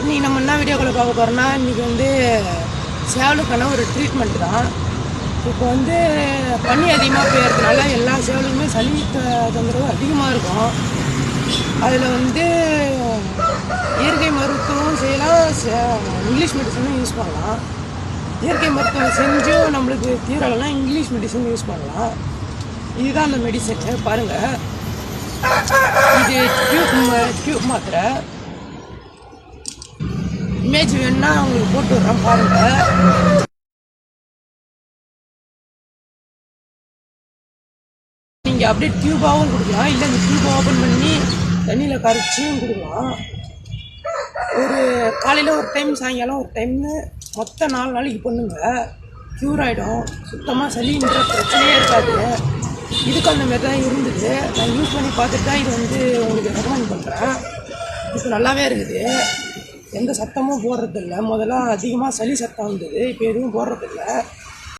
இன்றைக்கி நம்ம என்ன வீடியோக்குள்ளே பார்க்க போகிறோம்னா, இன்றைக்கி வந்து சேவலுக்கான ஒரு ட்ரீட்மெண்ட் தான். இப்போ வந்து பனி அதிகமாக பெய்யறதுனால எல்லா சேவலுக்குமே சளி தொந்தரவு அதிகமாக இருக்கும். அதில் வந்து இயற்கை மருத்துவம் செய்யலாம், இங்கிலீஷ் மெடிசனும் யூஸ் பண்ணலாம். இயற்கை மருத்துவம் செஞ்சும் நம்மளுக்கு தீரலைன்னா இங்கிலீஷ் மெடிசன் யூஸ் பண்ணலாம். இதுதான் அந்த மெடிசனு பாருங்கள். இது டியூப் மாத்திரை. இமேஜ் வேணுன்னா உங்களுக்கு போட்டு விட்றேன் பாருங்கள். நீங்கள் அப்படியே டியூபாகவும் கொடுக்கலாம், இல்லை இந்த டியூப் ஓப்பன் பண்ணி தண்ணியில் கரைச்சியும் கொடுக்கலாம். ஒரு காலையில் ஒரு டைம், சாயங்காலம் ஒரு டைம்னு மொத்தம் 4 நாளைக்கு பண்ணுங்க, க்யூர் ஆகிடும். சுத்தமாக சளின்ற பிரச்சனையே இருக்காது. இதுக்கு அந்த மாதிரி தான் இருந்தது. நான் யூஸ் பண்ணி பார்த்துட்டு தான் இது வந்து உங்களுக்கு ரெக்கமெண்ட் பண்ணுறேன். இப்போ நல்லாவே இருக்குது, எந்த சத்தமும் போடுறதில்ல. முதல்ல அதிகமாக சளி சத்தம் வந்தது, இப்போ எதுவும் போடுறதில்ல.